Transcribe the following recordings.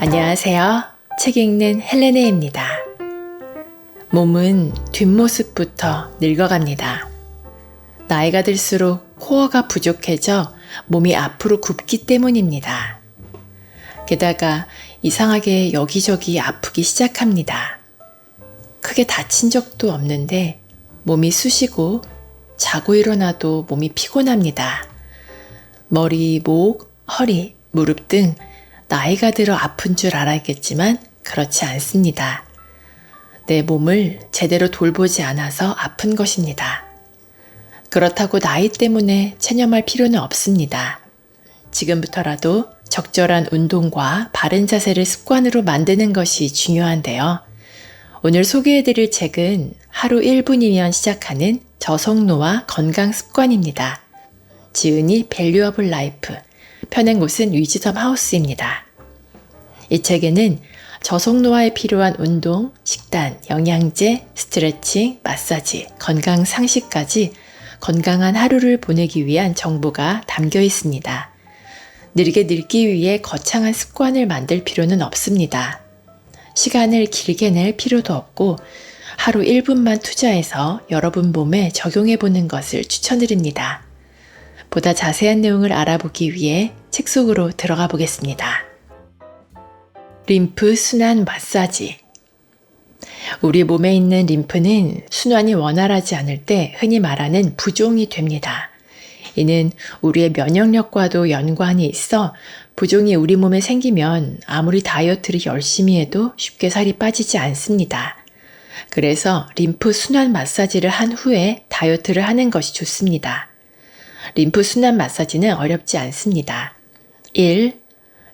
안녕하세요. 책 읽는 헬레네입니다. 몸은 뒷모습부터 늙어갑니다. 나이가 들수록 코어가 부족해져 몸이 앞으로 굽기 때문입니다. 게다가 이상하게 여기저기 아프기 시작합니다. 크게 다친 적도 없는데 몸이 쑤시고 자고 일어나도 몸이 피곤합니다. 머리, 목, 허리, 무릎 등 나이가 들어 아픈 줄 알았겠지만 그렇지 않습니다. 내 몸을 제대로 돌보지 않아서 아픈 것입니다. 그렇다고 나이 때문에 체념할 필요는 없습니다. 지금부터라도 적절한 운동과 바른 자세를 습관으로 만드는 것이 중요한데요. 오늘 소개해드릴 책은 하루 1분이면 시작하는 저속노화 건강 습관입니다. 지은이 밸류어블 라이프, 펴낸 곳은 위즈덤 하우스입니다. 이 책에는 저속노화에 필요한 운동, 식단, 영양제, 스트레칭, 마사지, 건강 상식까지 건강한 하루를 보내기 위한 정보가 담겨 있습니다. 느리게 늙기 위해 거창한 습관을 만들 필요는 없습니다. 시간을 길게 낼 필요도 없고 하루 1분만 투자해서 여러분 몸에 적용해 보는 것을 추천드립니다. 보다 자세한 내용을 알아보기 위해 책 속으로 들어가 보겠습니다. 림프 순환 마사지. 우리 몸에 있는 림프는 순환이 원활하지 않을 때 흔히 말하는 부종이 됩니다. 이는 우리의 면역력과도 연관이 있어 부종이 우리 몸에 생기면 아무리 다이어트를 열심히 해도 쉽게 살이 빠지지 않습니다. 그래서 림프 순환 마사지를 한 후에 다이어트를 하는 것이 좋습니다. 림프 순환 마사지는 어렵지 않습니다. 1.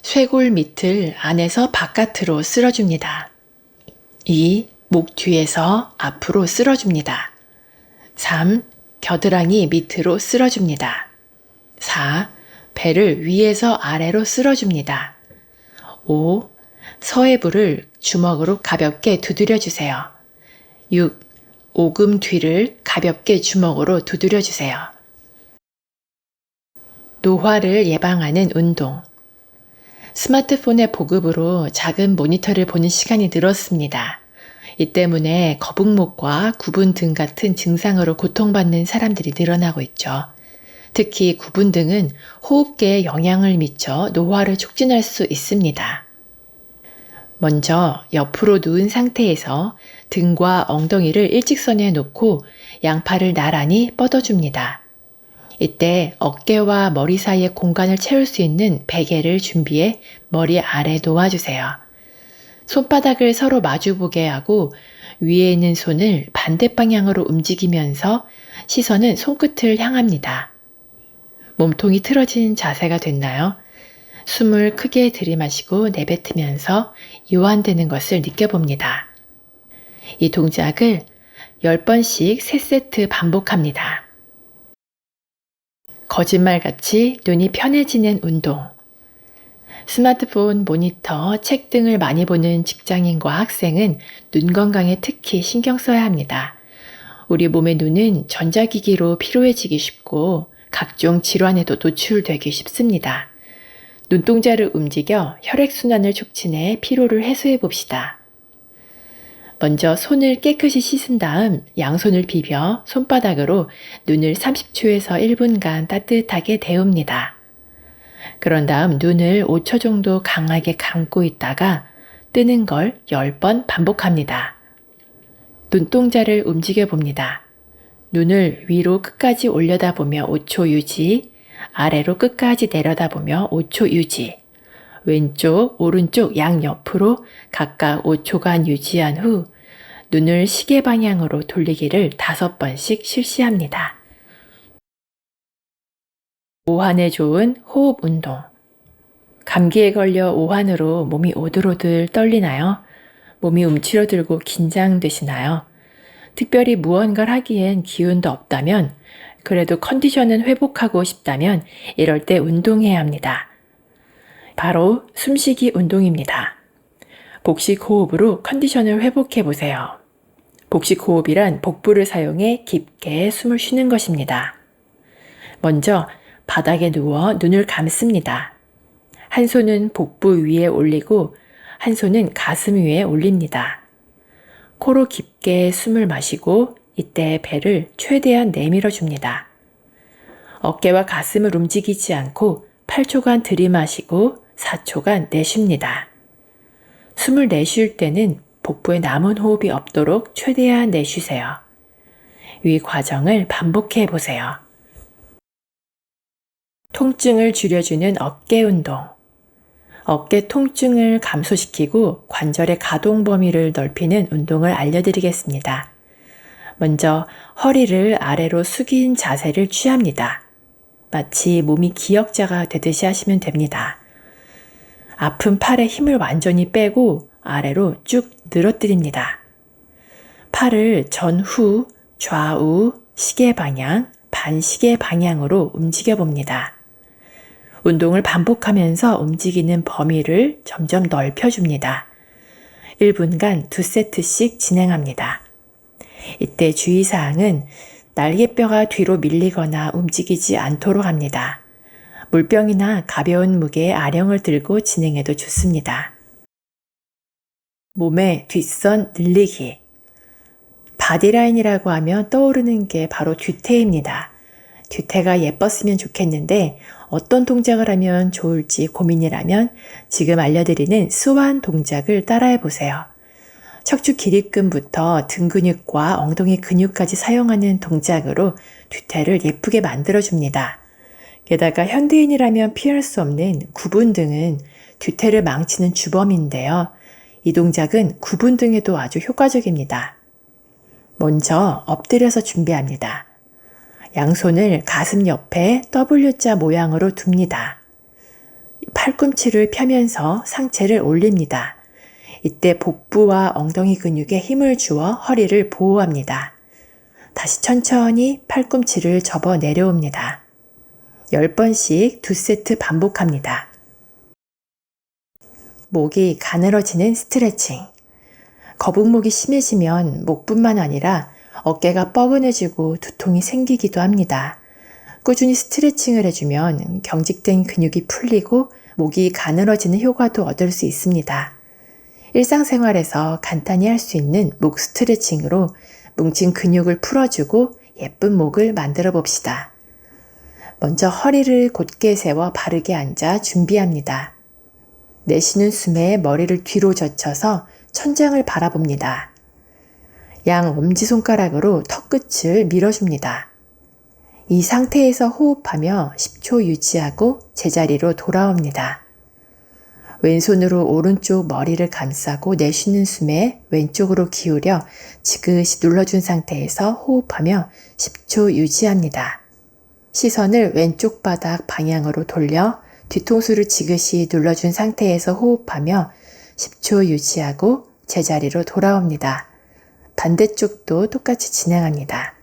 쇄골 밑을 안에서 바깥으로 쓸어줍니다. 2. 목 뒤에서 앞으로 쓸어줍니다. 3. 겨드랑이 밑으로 쓸어줍니다. 4. 배를 위에서 아래로 쓸어줍니다. 5. 서해부를 주먹으로 가볍게 두드려주세요. 6. 오금 뒤를 가볍게 주먹으로 두드려주세요. 노화를 예방하는 운동. 스마트폰의 보급으로 작은 모니터를 보는 시간이 늘었습니다. 이 때문에 거북목과 구분 등 같은 증상으로 고통받는 사람들이 늘어나고 있죠. 특히 구분 등은 호흡계에 영향을 미쳐 노화를 촉진할 수 있습니다. 먼저 옆으로 누운 상태에서 등과 엉덩이를 일직선에 놓고 양팔을 나란히 뻗어줍니다. 이때 어깨와 머리 사이의 공간을 채울 수 있는 베개를 준비해 머리 아래 놓아주세요. 손바닥을 서로 마주보게 하고 위에 있는 손을 반대 방향으로 움직이면서 시선은 손끝을 향합니다. 몸통이 틀어진 자세가 됐나요? 숨을 크게 들이마시고 내뱉으면서 이완되는 것을 느껴봅니다. 이 동작을 10번씩 3세트 반복합니다. 거짓말같이 눈이 편해지는 운동. 스마트폰, 모니터, 책 등을 많이 보는 직장인과 학생은 눈 건강에 특히 신경 써야 합니다. 우리 몸의 눈은 전자기기로 피로해지기 쉽고 각종 질환에도 노출되기 쉽습니다. 눈동자를 움직여 혈액순환을 촉진해 피로를 해소해 봅시다. 먼저 손을 깨끗이 씻은 다음 양손을 비벼 손바닥으로 눈을 30초에서 1분간 따뜻하게 데웁니다. 그런 다음 눈을 5초 정도 강하게 감고 있다가 뜨는 걸 10번 반복합니다. 눈동자를 움직여 봅니다. 눈을 위로 끝까지 올려다보며 5초 유지, 아래로 끝까지 내려다보며 5초 유지, 왼쪽, 오른쪽 양옆으로 각각 5초간 유지한 후 눈을 시계 방향으로 돌리기를 5번씩 실시합니다. 오한에 좋은 호흡 운동. 감기에 걸려 오한으로 몸이 오들오들 떨리나요? 몸이 움츠러들고 긴장되시나요? 특별히 무언가를 하기엔 기운도 없다면, 그래도 컨디션은 회복하고 싶다면 이럴 때 운동해야 합니다. 바로 숨쉬기 운동입니다. 복식 호흡으로 컨디션을 회복해 보세요. 복식 호흡이란 복부를 사용해 깊게 숨을 쉬는 것입니다. 먼저 바닥에 누워 눈을 감습니다. 한 손은 복부 위에 올리고 한 손은 가슴 위에 올립니다. 코로 깊게 숨을 마시고 이때 배를 최대한 내밀어 줍니다. 어깨와 가슴을 움직이지 않고 8초간 들이마시고 4초간 내쉽니다. 숨을 내쉴 때는 복부에 남은 호흡이 없도록 최대한 내쉬세요. 이 과정을 반복해 보세요. 통증을 줄여주는 어깨 운동. 어깨 통증을 감소시키고 관절의 가동 범위를 넓히는 운동을 알려드리겠습니다. 먼저 허리를 아래로 숙인 자세를 취합니다. 마치 몸이 기역자가 되듯이 하시면 됩니다. 아픈 팔에 힘을 완전히 빼고 아래로 쭉 늘어뜨립니다. 팔을 전후, 좌우, 시계 방향, 반시계 방향으로 움직여 봅니다. 운동을 반복하면서 움직이는 범위를 점점 넓혀줍니다. 1분간 2세트씩 진행합니다. 이때 주의사항은 날개뼈가 뒤로 밀리거나 움직이지 않도록 합니다. 물병이나 가벼운 무게의 아령을 들고 진행해도 좋습니다. 몸의 뒷선 늘리기. 바디라인이라고 하면 떠오르는 게 바로 뒤태입니다. 뒤태가 예뻤으면 좋겠는데 어떤 동작을 하면 좋을지 고민이라면 지금 알려드리는 스완 동작을 따라해 보세요. 척추 기립근부터 등 근육과 엉덩이 근육까지 사용하는 동작으로 뒤태를 예쁘게 만들어줍니다. 게다가 현대인이라면 피할 수 없는 구분 등은 뒤태를 망치는 주범인데요. 이 동작은 구분 등에도 아주 효과적입니다. 먼저 엎드려서 준비합니다. 양손을 가슴 옆에 W자 모양으로 둡니다. 팔꿈치를 펴면서 상체를 올립니다. 이때 복부와 엉덩이 근육에 힘을 주어 허리를 보호합니다. 다시 천천히 팔꿈치를 접어 내려옵니다. 10번씩 2세트 반복합니다. 목이 가늘어지는 스트레칭. 거북목이 심해지면 목뿐만 아니라 어깨가 뻐근해지고 두통이 생기기도 합니다. 꾸준히 스트레칭을 해주면 경직된 근육이 풀리고 목이 가늘어지는 효과도 얻을 수 있습니다. 일상생활에서 간단히 할 수 있는 목 스트레칭으로 뭉친 근육을 풀어주고 예쁜 목을 만들어 봅시다. 먼저 허리를 곧게 세워 바르게 앉아 준비합니다. 내쉬는 숨에 머리를 뒤로 젖혀서 천장을 바라봅니다. 양 엄지손가락으로 턱끝을 밀어줍니다. 이 상태에서 호흡하며 10초 유지하고 제자리로 돌아옵니다. 왼손으로 오른쪽 머리를 감싸고 내쉬는 숨에 왼쪽으로 기울여 지그시 눌러준 상태에서 호흡하며 10초 유지합니다. 시선을 왼쪽 바닥 방향으로 돌려 뒤통수를 지그시 눌러준 상태에서 호흡하며 10초 유지하고 제자리로 돌아옵니다. 반대쪽도 똑같이 진행합니다.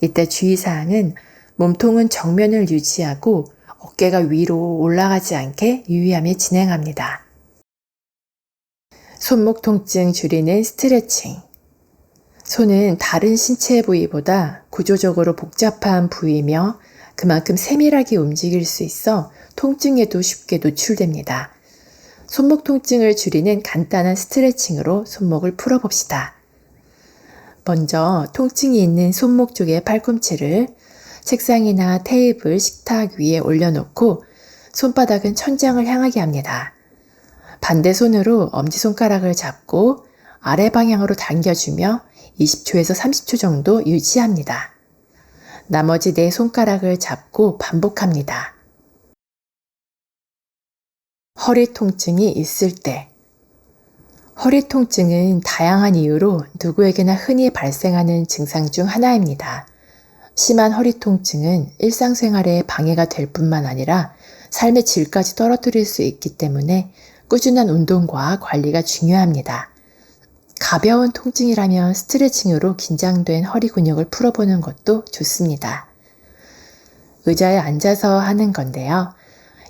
이때 주의사항은 몸통은 정면을 유지하고 어깨가 위로 올라가지 않게 유의하며 진행합니다. 손목 통증 줄이는 스트레칭. 손은 다른 신체 부위보다 구조적으로 복잡한 부위이며 그만큼 세밀하게 움직일 수 있어 통증에도 쉽게 노출됩니다. 손목 통증을 줄이는 간단한 스트레칭으로 손목을 풀어봅시다. 먼저 통증이 있는 손목 쪽의 팔꿈치를 책상이나 테이블, 식탁 위에 올려놓고 손바닥은 천장을 향하게 합니다. 반대 손으로 엄지손가락을 잡고 아래 방향으로 당겨주며 20초에서 30초 정도 유지합니다. 나머지 네 손가락을 잡고 반복합니다. 허리 통증이 있을 때. 허리 통증은 다양한 이유로 누구에게나 흔히 발생하는 증상 중 하나입니다. 심한 허리 통증은 일상생활에 방해가 될 뿐만 아니라 삶의 질까지 떨어뜨릴 수 있기 때문에 꾸준한 운동과 관리가 중요합니다. 가벼운 통증이라면 스트레칭으로 긴장된 허리 근육을 풀어보는 것도 좋습니다. 의자에 앉아서 하는 건데요.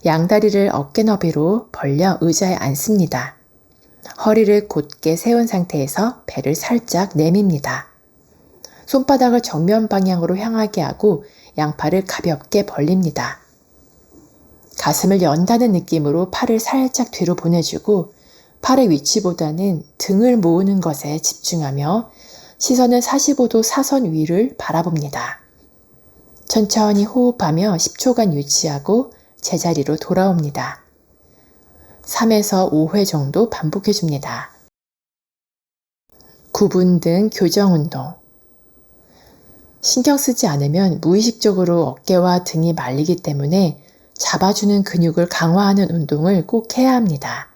양다리를 어깨 너비로 벌려 의자에 앉습니다. 허리를 곧게 세운 상태에서 배를 살짝 내밉니다. 손바닥을 정면 방향으로 향하게 하고 양팔을 가볍게 벌립니다. 가슴을 연다는 느낌으로 팔을 살짝 뒤로 보내주고 팔의 위치보다는 등을 모으는 것에 집중하며 시선은 45도 사선 위를 바라봅니다. 천천히 호흡하며 10초간 유지하고 제자리로 돌아옵니다. 3에서 5회 정도 반복해 줍니다. 9분 등 교정 운동. 신경 쓰지 않으면 무의식적으로 어깨와 등이 말리기 때문에 잡아주는 근육을 강화하는 운동을 꼭 해야 합니다.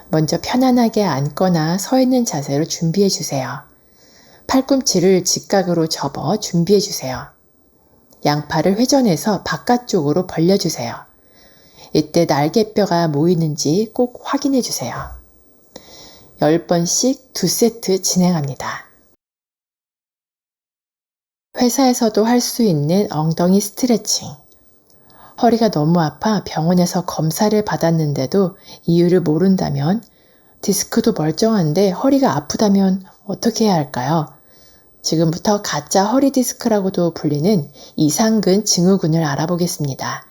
먼저 편안하게 앉거나 서 있는 자세로 준비해 주세요. 팔꿈치를 직각으로 접어 준비해 주세요. 양팔을 회전해서 바깥쪽으로 벌려주세요. 이때 날개뼈가 모이는지 꼭 확인해 주세요. 10번씩 2세트 진행합니다. 회사에서도 할 수 있는 엉덩이 스트레칭. 허리가 너무 아파 병원에서 검사를 받았는데도 이유를 모른다면, 디스크도 멀쩡한데 허리가 아프다면 어떻게 해야 할까요? 지금부터 가짜 허리 디스크라고도 불리는 이상근 증후군을 알아보겠습니다.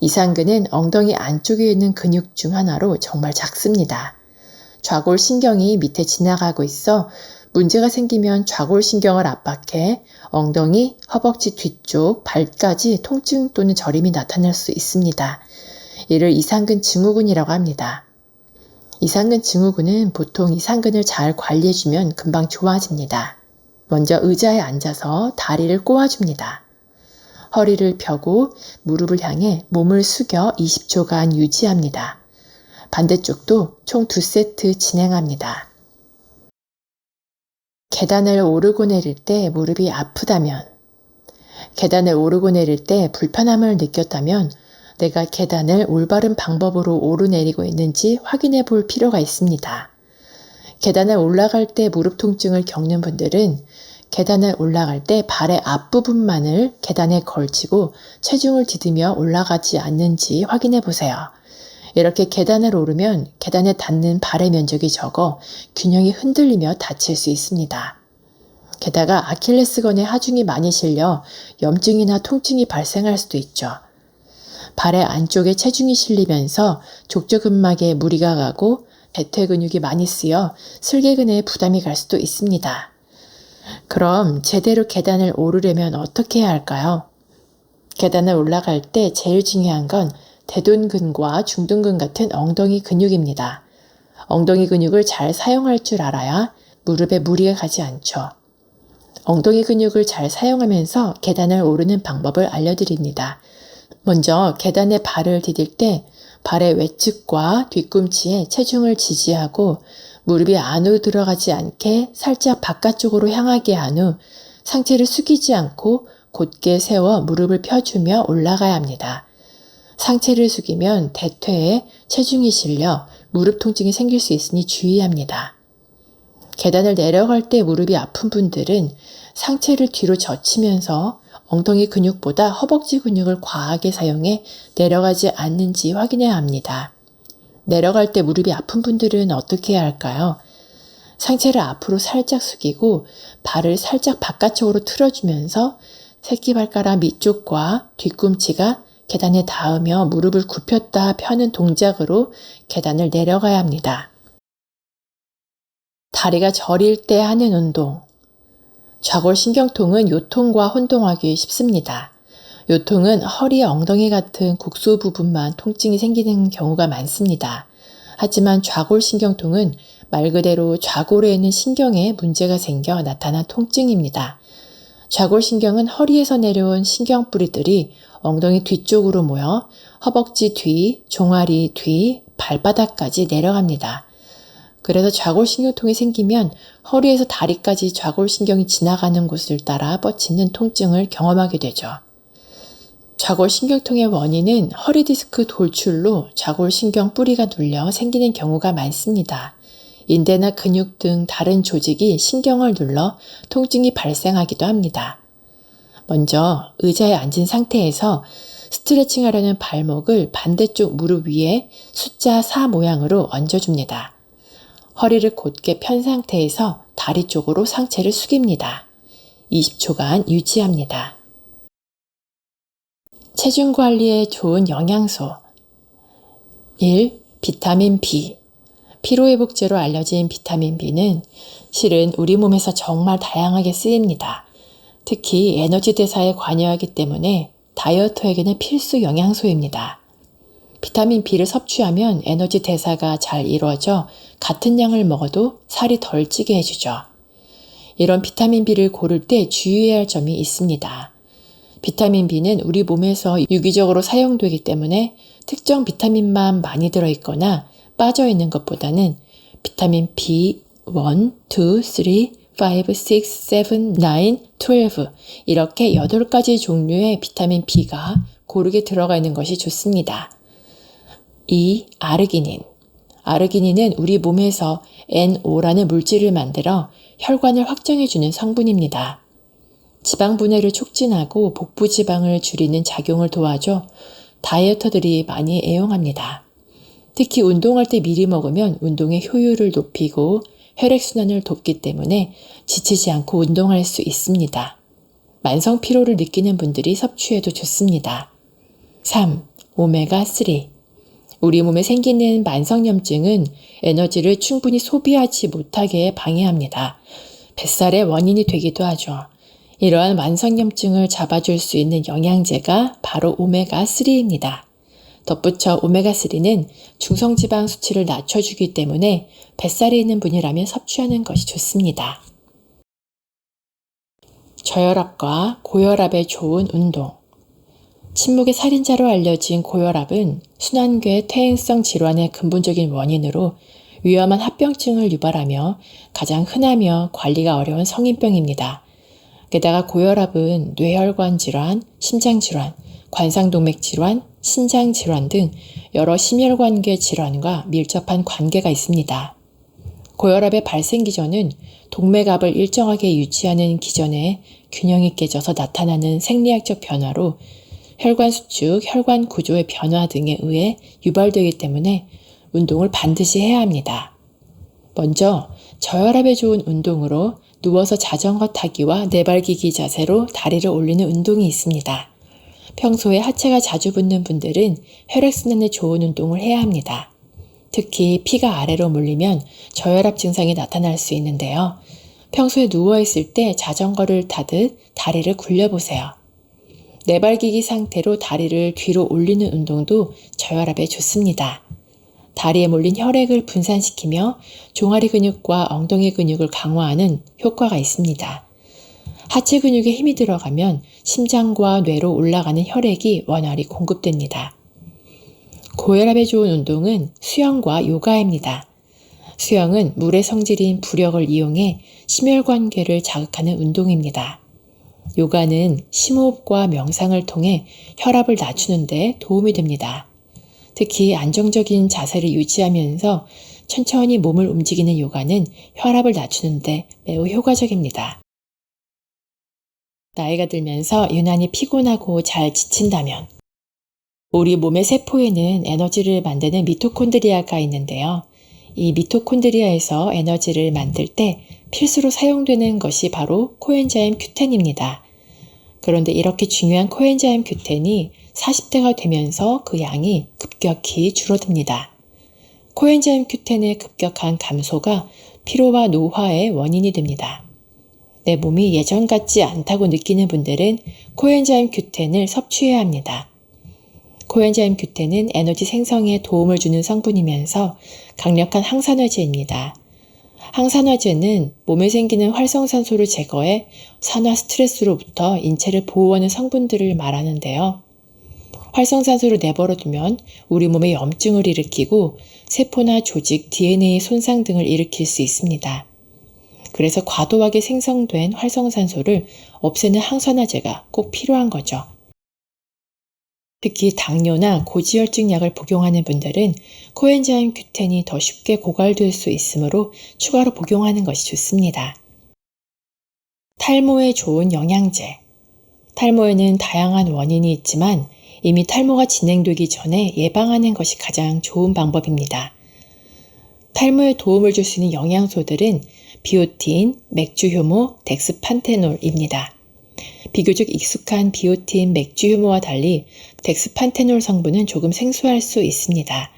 이상근은 엉덩이 안쪽에 있는 근육 중 하나로 정말 작습니다. 좌골신경이 밑에 지나가고 있어 문제가 생기면 좌골신경을 압박해 엉덩이, 허벅지 뒤쪽, 발까지 통증 또는 저림이 나타날 수 있습니다. 이를 이상근 증후군이라고 합니다. 이상근 증후군은 보통 이상근을 잘 관리해주면 금방 좋아집니다. 먼저 의자에 앉아서 다리를 꼬아줍니다. 허리를 펴고 무릎을 향해 몸을 숙여 20초간 유지합니다. 반대쪽도 총 2세트 진행합니다. 계단을 오르고 내릴 때 무릎이 아프다면, 계단을 오르고 내릴 때 불편함을 느꼈다면 내가 계단을 올바른 방법으로 오르내리고 있는지 확인해 볼 필요가 있습니다. 계단을 올라갈 때 무릎 통증을 겪는 분들은 계단을 올라갈 때 발의 앞부분만을 계단에 걸치고 체중을 디디며 올라가지 않는지 확인해 보세요. 이렇게 계단을 오르면 계단에 닿는 발의 면적이 적어 균형이 흔들리며 다칠 수 있습니다. 게다가 아킬레스건에 하중이 많이 실려 염증이나 통증이 발생할 수도 있죠. 발의 안쪽에 체중이 실리면서 족저근막에 무리가 가고 대퇴 근육이 많이 쓰여 슬개근에 부담이 갈 수도 있습니다. 그럼 제대로 계단을 오르려면 어떻게 해야 할까요? 계단을 올라갈 때 제일 중요한 건 대둔근과 중둔근 같은 엉덩이 근육입니다. 엉덩이 근육을 잘 사용할 줄 알아야 무릎에 무리가 가지 않죠. 엉덩이 근육을 잘 사용하면서 계단을 오르는 방법을 알려드립니다. 먼저 계단에 발을 디딜 때 발의 외측과 뒤꿈치에 체중을 지지하고 무릎이 안으로 들어가지 않게 살짝 바깥쪽으로 향하게 한 후 상체를 숙이지 않고 곧게 세워 무릎을 펴주며 올라가야 합니다. 상체를 숙이면 대퇴에 체중이 실려 무릎 통증이 생길 수 있으니 주의합니다. 계단을 내려갈 때 무릎이 아픈 분들은 상체를 뒤로 젖히면서 엉덩이 근육보다 허벅지 근육을 과하게 사용해 내려가지 않는지 확인해야 합니다. 내려갈 때 무릎이 아픈 분들은 어떻게 해야 할까요? 상체를 앞으로 살짝 숙이고 발을 살짝 바깥쪽으로 틀어주면서 새끼발가락 밑쪽과 뒤꿈치가 계단에 닿으며 무릎을 굽혔다 펴는 동작으로 계단을 내려가야 합니다. 다리가 저릴 때 하는 운동. 좌골신경통은 요통과 혼동하기 쉽습니다. 요통은 허리, 엉덩이 같은 국소 부분만 통증이 생기는 경우가 많습니다. 하지만 좌골신경통은 말 그대로 좌골에 있는 신경에 문제가 생겨 나타난 통증입니다. 좌골신경은 허리에서 내려온 신경뿌리들이 엉덩이 뒤쪽으로 모여 허벅지 뒤, 종아리 뒤, 발바닥까지 내려갑니다. 그래서 좌골신경통이 생기면 허리에서 다리까지 좌골신경이 지나가는 곳을 따라 뻗치는 통증을 경험하게 되죠. 좌골신경통의 원인은 허리디스크 돌출로 좌골신경 뿌리가 눌려 생기는 경우가 많습니다. 인대나 근육 등 다른 조직이 신경을 눌러 통증이 발생하기도 합니다. 먼저 의자에 앉은 상태에서 스트레칭 하려는 발목을 반대쪽 무릎 위에 숫자 4 모양으로 얹어줍니다. 허리를 곧게 편 상태에서 다리 쪽으로 상체를 숙입니다. 20초간 유지합니다. 체중 관리에 좋은 영양소 1. 비타민 B. 피로회복제로 알려진 비타민 B는 실은 우리 몸에서 정말 다양하게 쓰입니다. 특히 에너지 대사에 관여하기 때문에 다이어터에게는 필수 영양소입니다. 비타민 B를 섭취하면 에너지 대사가 잘 이루어져 같은 양을 먹어도 살이 덜 찌게 해주죠. 이런 비타민 B를 고를 때 주의해야 할 점이 있습니다. 비타민 B는 우리 몸에서 유기적으로 사용되기 때문에 특정 비타민만 많이 들어있거나 빠져있는 것보다는 비타민 B1, 2, 3, 5, 6, 7, 9, 12 이렇게 8가지 종류의 비타민 B가 고르게 들어가 있는 것이 좋습니다. 2. 아르기닌. 아르기닌은 우리 몸에서 NO라는 물질을 만들어 혈관을 확장해주는 성분입니다. 지방 분해를 촉진하고 복부 지방을 줄이는 작용을 도와줘 다이어터들이 많이 애용합니다. 특히 운동할 때 미리 먹으면 운동의 효율을 높이고 혈액순환을 돕기 때문에 지치지 않고 운동할 수 있습니다. 만성 피로를 느끼는 분들이 섭취해도 좋습니다. 3. 오메가3. 우리 몸에 생기는 만성염증은 에너지를 충분히 소비하지 못하게 방해합니다. 뱃살의 원인이 되기도 하죠. 이러한 만성염증을 잡아줄 수 있는 영양제가 바로 오메가3입니다. 덧붙여 오메가3는 중성지방 수치를 낮춰주기 때문에 뱃살이 있는 분이라면 섭취하는 것이 좋습니다. 저혈압과 고혈압에 좋은 운동. 침묵의 살인자로 알려진 고혈압은 순환계 퇴행성 질환의 근본적인 원인으로 위험한 합병증을 유발하며 가장 흔하며 관리가 어려운 성인병입니다. 게다가 고혈압은 뇌혈관 질환, 심장 질환, 관상동맥 질환, 신장 질환 등 여러 심혈관계 질환과 밀접한 관계가 있습니다. 고혈압의 발생 기전은 동맥압을 일정하게 유지하는 기전에 균형이 깨져서 나타나는 생리학적 변화로 혈관 수축, 혈관 구조의 변화 등에 의해 유발되기 때문에 운동을 반드시 해야 합니다. 먼저 저혈압에 좋은 운동으로 누워서 자전거 타기와 내발기기 자세로 다리를 올리는 운동이 있습니다. 평소에 하체가 자주 붓는 분들은 혈액순환에 좋은 운동을 해야 합니다. 특히 피가 아래로 몰리면 저혈압 증상이 나타날 수 있는데요. 평소에 누워있을 때 자전거를 타듯 다리를 굴려보세요. 내발기기 상태로 다리를 뒤로 올리는 운동도 저혈압에 좋습니다. 다리에 몰린 혈액을 분산시키며 종아리 근육과 엉덩이 근육을 강화하는 효과가 있습니다. 하체 근육에 힘이 들어가면 심장과 뇌로 올라가는 혈액이 원활히 공급됩니다. 고혈압에 좋은 운동은 수영과 요가입니다. 수영은 물의 성질인 부력을 이용해 심혈관계를 자극하는 운동입니다. 요가는 심호흡과 명상을 통해 혈압을 낮추는 데 도움이 됩니다. 특히 안정적인 자세를 유지하면서 천천히 몸을 움직이는 요가는 혈압을 낮추는 데 매우 효과적입니다. 나이가 들면서 유난히 피곤하고 잘 지친다면 우리 몸의 세포에는 에너지를 만드는 미토콘드리아가 있는데요. 이 미토콘드리아에서 에너지를 만들 때 필수로 사용되는 것이 바로 코엔자임 Q10입니다. 그런데 이렇게 중요한 코엔자임 Q10이 40대가 되면서 그 양이 급격히 줄어듭니다. 코엔자임 Q10의 급격한 감소가 피로와 노화의 원인이 됩니다. 내 몸이 예전 같지 않다고 느끼는 분들은 코엔자임 Q10을 섭취해야 합니다. 코엔자임 Q10은 에너지 생성에 도움을 주는 성분이면서 강력한 항산화제입니다. 항산화제는 몸에 생기는 활성산소를 제거해 산화 스트레스로부터 인체를 보호하는 성분들을 말하는데요. 활성산소를 내버려두면 우리 몸에 염증을 일으키고 세포나 조직, DNA 손상 등을 일으킬 수 있습니다. 그래서 과도하게 생성된 활성산소를 없애는 항산화제가 꼭 필요한 거죠. 특히 당뇨나 고지혈증 약을 복용하는 분들은 코엔자임 Q10이 더 쉽게 고갈될 수 있으므로 추가로 복용하는 것이 좋습니다. 탈모에 좋은 영양제. 탈모에는 다양한 원인이 있지만 이미 탈모가 진행되기 전에 예방하는 것이 가장 좋은 방법입니다. 탈모에 도움을 줄 수 있는 영양소들은 비오틴, 맥주효모, 덱스판테놀입니다. 비교적 익숙한 비오틴, 맥주효모와 달리 덱스판테놀 성분은 조금 생소할 수 있습니다.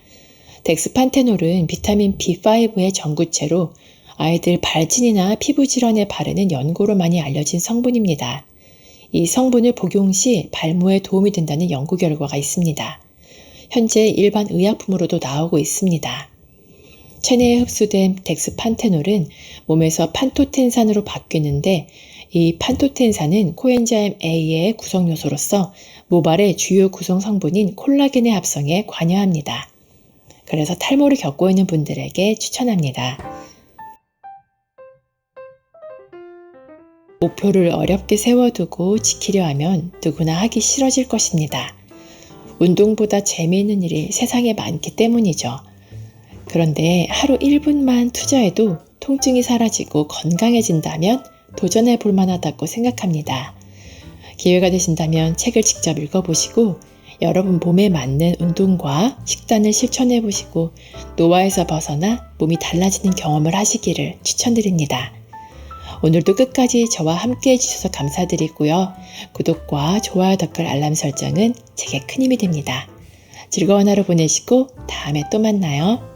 덱스판테놀은 비타민 B5의 전구체로 아이들 발진이나 피부 질환에 바르는 연고로 많이 알려진 성분입니다. 이 성분을 복용 시 발모에 도움이 된다는 연구 결과가 있습니다. 현재 일반 의약품으로도 나오고 있습니다. 체내에 흡수된 덱스판테놀은 몸에서 판토텐산으로 바뀌는데 이 판토텐산은 코엔자임 A의 구성요소로서 모발의 주요 구성 성분인 콜라겐의 합성에 관여합니다. 그래서 탈모를 겪고 있는 분들에게 추천합니다. 목표를 어렵게 세워두고 지키려 하면 누구나 하기 싫어질 것입니다. 운동보다 재미있는 일이 세상에 많기 때문이죠. 그런데 하루 1분만 투자해도 통증이 사라지고 건강해진다면 도전해 볼 만하다고 생각합니다. 기회가 되신다면 책을 직접 읽어보시고 여러분 몸에 맞는 운동과 식단을 실천해 보시고 노화에서 벗어나 몸이 달라지는 경험을 하시기를 추천드립니다. 오늘도 끝까지 저와 함께 해주셔서 감사드리고요. 구독과 좋아요, 댓글, 알람 설정은 제게 큰 힘이 됩니다. 즐거운 하루 보내시고 다음에 또 만나요.